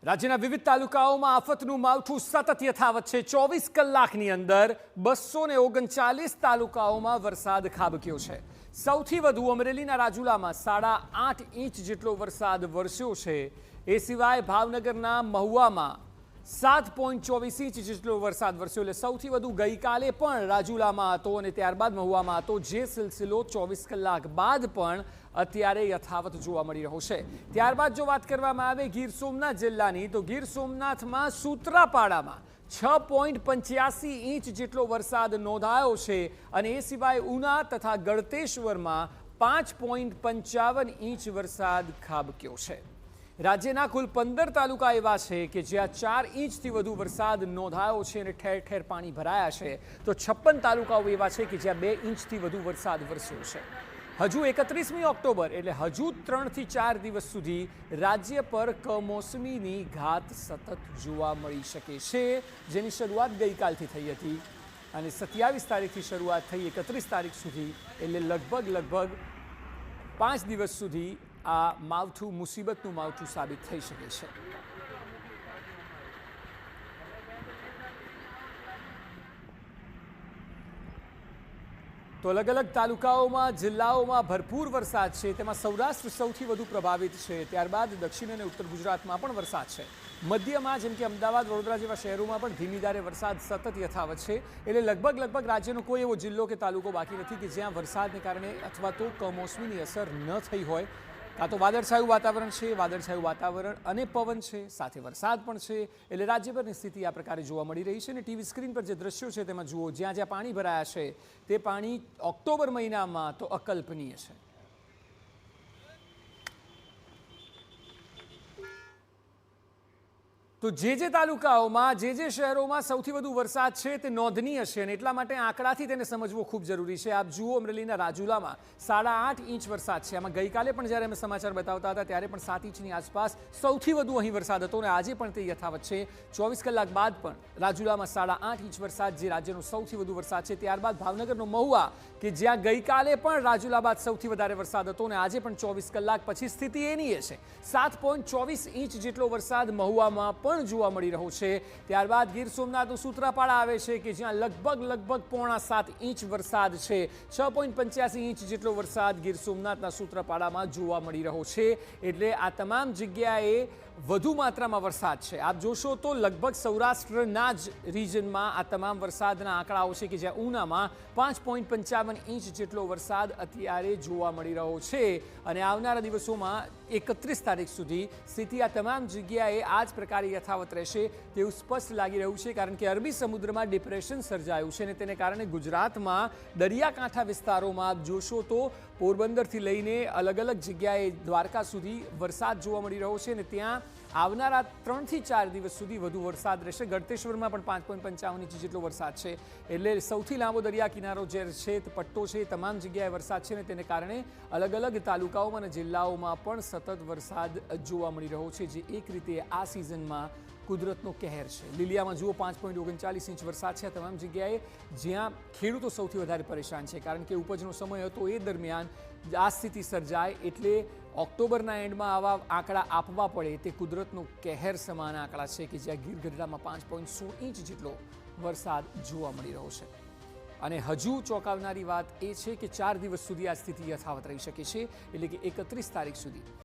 રાજ્યના વિવિધ તાલુકાઓમાં આફતનું માવઠું સતત યથાવત છે। 24 કલાકની અંદર 239 તાલુકાઓમાં વરસાદ ખાબક્યો છે। સૌથી વધુ અમરેલીના રાજુલામાં 8.5 ઇંચ જેટલો વરસાદ વરસ્યો છે। એ સિવાય ભાવનગરના મહુવામાં 7.24 ઇંચ જેટલો વરસાદ વરસ્યો। એટલે સૌથી વધુ ગઈકાલે પણ રાજુલામાં હતો અને ત્યારબાદ મહુવામાં હતો, જે સિલસિલો 24 કલાક બાદ પણ અત્યારે યથાવત જોવા મળી રહ્યો છે। ત્યારબાદ જો વાત કરવામાં આવે ગીર સોમનાથ જિલ્લાની, તો ગીર સોમનાથમાં સૂત્રાપાડામાં 6.85 ઇંચ જેટલો વરસાદ નોંધાયો છે અને એ સિવાય ઉના તથા ગળતેશ્વરમાં 5.55 ઇંચ વરસાદ ખાબક્યો છે। રાજ્યના કુલ 15 તાલુકા એવા છે કે જ્યાં 4 ઇંચથી વધુ વરસાદ નોંધાયો છે અને ઠેર ઠેર પાણી ભરાયા છે, તો 56 તાલુકાઓ એવા છે કે જ્યાં 2 ઇંચથી વધુ વરસાદ વરસ્યો છે। હજુ 31મી ઓક્ટોબર એટલે હજુ 3 થી 4 દિવસ સુધી રાજ્ય પર કમોસમીની ઘાત સતત જોવા મળી શકે છે, જેની શરૂઆત ગઈકાલથી થઈ હતી અને 27 તારીખથી શરૂઆત થઈ 31 તારીખ સુધી, એટલે લગભગ 5 દિવસ સુધી આ માવઠું મુસીબતનું માવઠું સાબિત થઈ શકે છે। તો અલગ તાલુકાઓમાં જિલ્લાઓમાં ભરપૂર વરસાદ છે, તેમાં સૌરાષ્ટ્ર સૌથી વધુ પ્રભાવિત છે। ત્યારબાદ દક્ષિણ અને ઉત્તર ગુજરાતમાં પણ વરસાદ છે। મધ્યમાં જેમ કે અમદાવાદ, વડોદરા જેવા શહેરોમાં પણ ધીમી ધારે વરસાદ સતત યથાવત છે। એટલે લગભગ રાજ્યનો કોઈ એવો જિલ્લો કે તાલુકો બાકી નથી કે જ્યાં વરસાદને કારણે અથવા તો કમોસમીની અસર ન થઈ હોય। કાં તો વાદળછાયું વાતાવરણ છે, વાદળછાયું વાતાવરણ અને પવન છે, સાથે વરસાદ પણ છે। એટલે રાજ્યભરની સ્થિતિ આ પ્રકારે જોવા મળી રહી છે અને ટીવી સ્ક્રીન પર જે દ્રશ્યો છે તેમાં જુઓ, જ્યાં પાણી ભરાયા છે તે પાણી ઓક્ટોબર મહિનામાં તો અકલ્પનીય છે। તો જે તાલુકાઓમાં, જે શહેરોમાં સૌથી વધુ વરસાદ છે તે નોંધનીય છે અને એટલા માટે આંકડાથી તેને સમજવો ખૂબ જરૂરી છે। આપ જુઓ, અમરેલીના રાજુલામાં 8.5 ઇંચ વરસાદ છે। આમાં ગઈકાલે પણ જ્યારે અમે સમાચાર બતાવતા હતા ત્યારે પણ 7 ઇંચની આસપાસ સૌથી વધુ અહીં વરસાદ હતો અને આજે પણ તે યથાવત છે। 24 કલાક બાદ પણ રાજુલામાં 8.5 ઇંચ વરસાદ, જે રાજ્યનો સૌથી વધુ વરસાદ છે। ત્યારબાદ ભાવનગરનો મહુવા, કે જ્યાં ગઈકાલે પણ રાજુલા બાદ સૌથી વધારે વરસાદ હતો અને આજે પણ 24 કલાક પછી સ્થિતિ એની છે। 7.24 ઇંચ જેટલો વરસાદ મહુવામાં પણ જોવા મળી રહ્યો છે। ત્યારબાદ ગીર સોમનાથનું સૂત્રાપાડા આવે છે કે જ્યાં લગભગ 6.7 ઇંચ વરસાદ છે। 6.85 ઇંચ જેટલો વરસાદ ગીર સોમનાથના સૂત્રાપાડામાં જોવા મળી રહ્યો છે। એટલે આ તમામ જગ્યાએ વધુ માત્રામાં વરસાદ છે। આપ જોશો તો લગભગ સૌરાષ્ટ્રના જ રીજનમાં આ તમામ વરસાદના આંકડાઓ છે કે જ્યાં ઉનામાં 5.55 ઇંચ જેટલો વરસાદ અત્યારે જોવા મળી રહ્યો છે અને આવનારા દિવસોમાં 31 તારીખ સુધી સ્થિતિ આ તમામ જગ્યાએ આ જ પ્રકારે યથાવત રહેશે તેવું સ્પષ્ટ લાગી રહ્યું છે, કારણ કે અરબી સમુદ્રમાં ડિપ્રેશન સર્જાયું છે અને તેને કારણે ગુજરાતમાં દરિયાકાંઠા વિસ્તારોમાં આપ જોશો તો પોરબંદરથી લઈને અલગ જગ્યાએ દ્વારકા સુધી વરસાદ જોવા મળી રહ્યો છે અને ત્યાં આવનારા 3 થી 4 દિવસ સુધી વધુ વરસાદ રહેશે। ગળતેશ્વરમાં પણ 5.55 ઇંચ જેટલો વરસાદ છે। એટલે સૌથી લાંબો દરિયા કિનારો જે છે, પટ્ટો છે, તમામ જગ્યાએ વરસાદ છે અને તેને કારણે અલગ તાલુકાઓમાં અને જિલ્લાઓમાં પણ સતત વરસાદ જોવા મળી રહ્યો છે, જે એક રીતે આ સિઝનમાં કુદરતનો કહેર છે। લીલિયામાં જુઓ 5.39 ઇંચ વરસાદ છે। આ તમામ જગ્યાએ જ્યાં ખેડૂતો સૌથી વધારે પરેશાન છે, કારણ કે ઉપજનો સમય હતો એ દરમિયાન આ સ્થિતિ સર્જાય, એટલે ઓક્ટોબરના એન્ડમાં આવા આંકડા આપવા પડે તે કુદરતનો કહેર સમાન આંકડા છે કે જ્યાં ગીર ગઢડામાં 5.16 ઇંચ જેટલો વરસાદ જોવા મળી રહ્યો છે। અને હજુ ચોંકાવનારી વાત એ છે કે 4 દિવસ સુધી આ સ્થિતિ યથાવત રહી શકે છે, એટલે કે 31 તારીખ સુધી